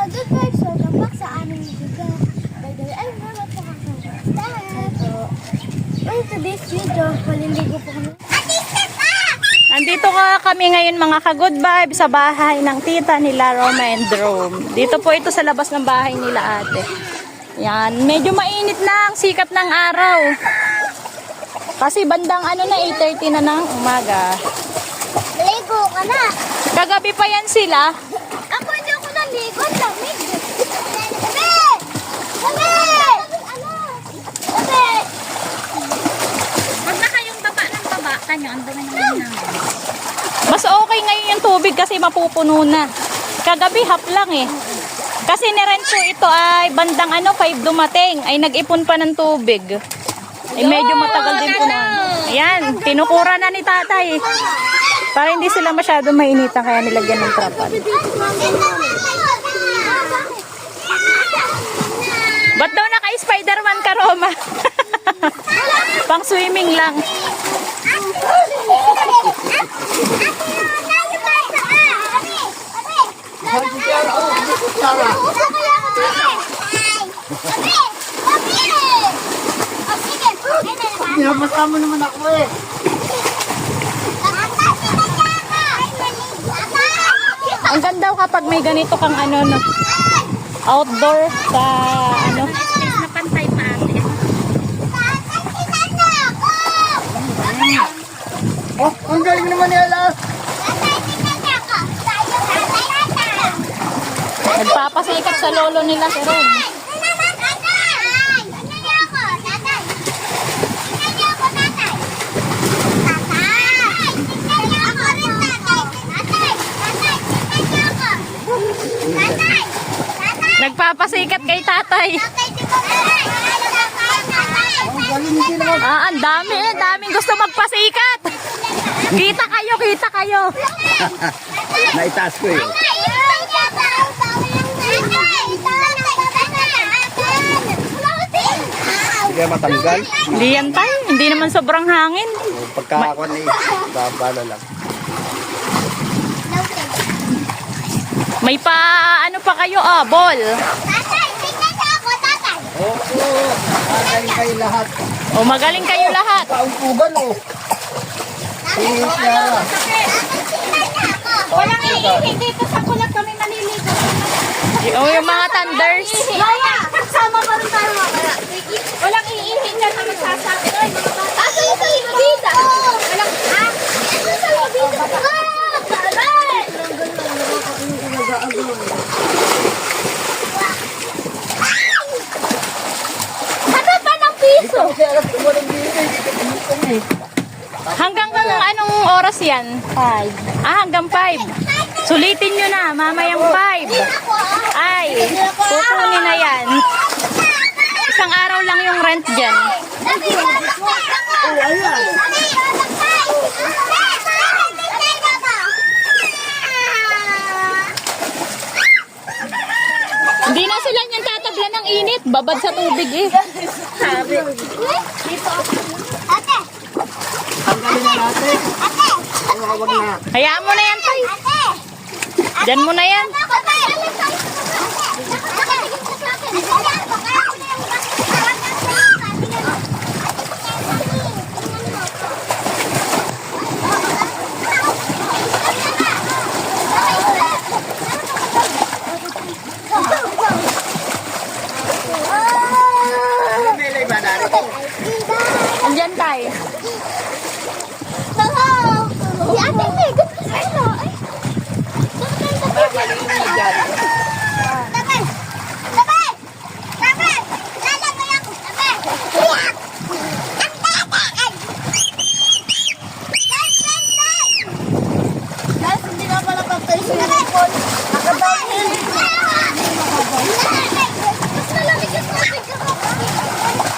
ka-good vibes, welcome back sa aming video. By the way, ay naman po in today's video, paliligo po kami. Nandito kami ngayon mga ka-good vibes sa bahay ng tita nila Roma and Rome. Dito po ito sa labas ng bahay nila ate. Yan, medyo mainit na ang sikat ng araw. Kasi bandang ano na 8:30 na ng umaga. Ligo ka na. Kagabi pa yan sila. Ako hindi ako naligo, lamig. Sabi! Sabi! Sabi! Huwag na kayong baba ng baba. Tanyo, ang dami ng namin. Mas okay ngayon yung tubig kasi mapupuno na. Kagabi half lang eh. Kasi nirent ko ito ay bandang 5 dumating. Ay nag-ipon pa ng tubig. Ay medyo matagal din po na. Ayan, tinukura na ni tatay. Para hindi sila masyado mainitan kaya nilagyan ng trapal. Ba't daw naka-Spider-Man ka, Roma? Pang swimming lang. Pinapasama naman ako eh. Ang ganda kapag may ganito kang outdoor sa Space na pantay pa ate. Oh, ang galing naman ni Ala. nagpapasikat sa lolo nila si Ron. Nagpapasikat kay tatay. Ang galing din naman. Ang daming gusto magpasikat. Kita kayo. Naitaas ko eh. Sige matanggal. Hindi yan tayo, hindi naman sobrang hangin. Pagkakakuan eh. Babala lang. May pa kayo ball. Oo. Magaling kayo lahat. O magaling kayo lahat. Kaungkugan oh. Sige Clara. Walang iihi dito sa kulat kami naliligo. O yung mga thunders. Maya, sama pa rin tayo mamaya. Walang iihi dyan na magsasabi. Ay, mga bata. Aso yung sa libida? Walang ha? Aso sa libida? Taray! Ano ba ng piso? Kasi alas ko walang binigay. Dito kami. Hanggang anong oras yan? 5. Hanggang 5. Sulitin nyo na, mamayang 5. Ay, kukunin na yan. Isang araw lang yung rent dyan. Hindi na sila niyan tatablan ng init. Babad sa tubig eh. Ate! Tanggalin na natin. Ate! Oo, wag na. Hayaan mo na yan, tay. Ate! Dyan mo na yan. May ba na rin? Andyan, tay. Si ate may gusto sa'yo. Tabay! Tabay! Tabay! Lalabay ako! Tabay! Iyak! Ang tatay! Guys, hindi nga pala patay si Nicol. Nakabangin. Mas malamig yung tubig ko.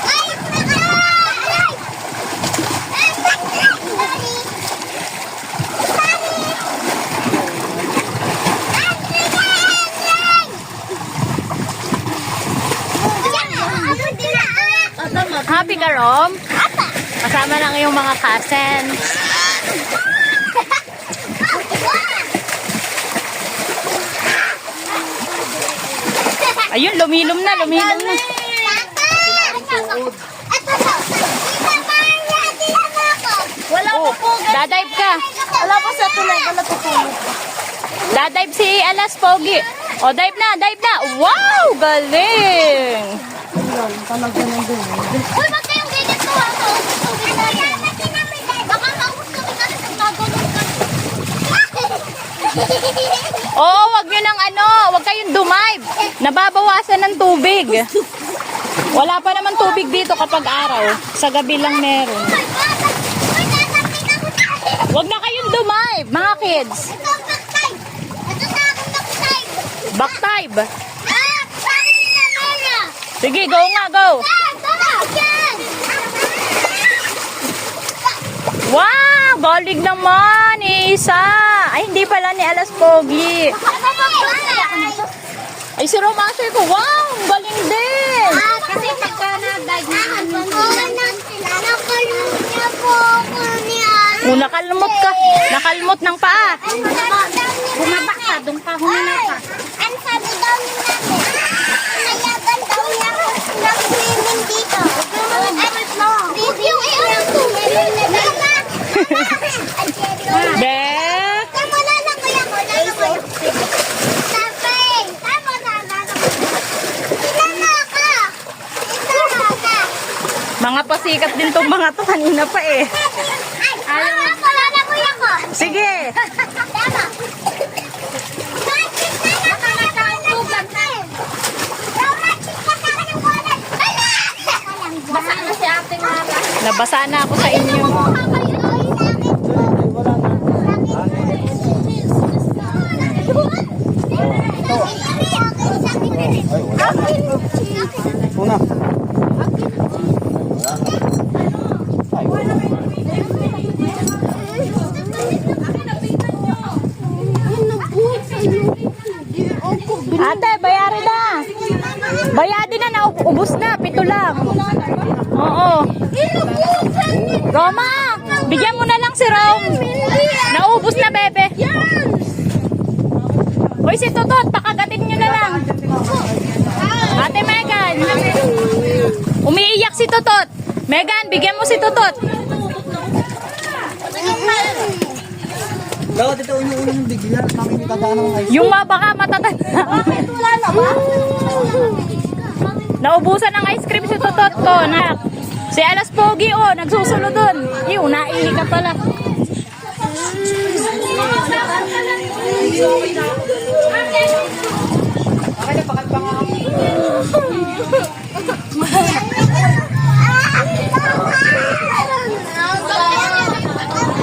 Ay! Happy ka, Rom? Kasama lang yung mga cousins. Ayun, lumilom na, lumilom na. Wala Oh, pa po. dadive ka. Wala pa sa tulay. Wala pa po. Dadive si Alas Pogi. O, dive na, dive na. Wow, galing. Uy, wag kayong ganyan to ha. Baka maubos kami kasi nagagano'n ka. Oo, wag nyo nang ano, wag kayong dumive. Nababawasan ng tubig. Wala pa naman tubig dito kapag araw. Sa gabi lang meron. Uy, tatapin ako tayo. Wag na kayong dumive, mga kids. Ito, back-time. Ito sa akin back-time. Back dive. Ah, bakit hindi na Mela? Sige, go nga, go. Tara, yan. Wow, galing naman, isa. Ay, hindi pala ni Alas Pogi. Ay, si Romancer ko, wow, galing din. Kasi pagka na-dive nakalun niya po ako ni Ana. Oh, nakalmot ka. Nakalmot ng paa. Bumaba ka, doon ka, huminap ka. Ang sabi daw ni Mami, nayagan daw niya ako nag-swimming dito. Yung ilang Mama! Be. Tama na lang kuya ko. Sabay! Tama na lang. Sinama ka! Sinama ka! Mga pasikat din tong mga to kanina pa eh. Ay, wala na kuya ko. Sige. Tama. Basa na si ate Mara. Nabasa na ako sa inyo. Una. Ate, bayari na. Bayadi na, naubos na. 7 lang. Oo. Roma, bigyan mo na lang si Rom. Naubos na, bebe. Hoy, si Totot, pakagatin nyo na lang. Ate Megan. Umiiyak si Totot. Megan, bigyan mo si Totot. Dapat ito yung bigla. Kami nitadaan ng ice. Yung baka matatanda. Wala na ba? Naubusan ng ice cream si Totot ko. Si Alas Pogi, oh, nagsusunod dun. Ew, naihi ka pala.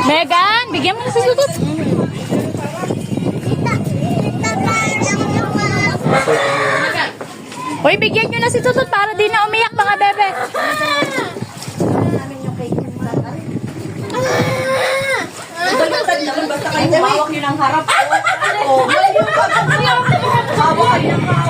Megan, bigyan mo na si Totot. Hoy, bigyan nyo na si Totot para di na umiyak mga bebe. Baliktad naman, basta kayo humawak nyo ng harap. Oh, hawak kayo ng harap.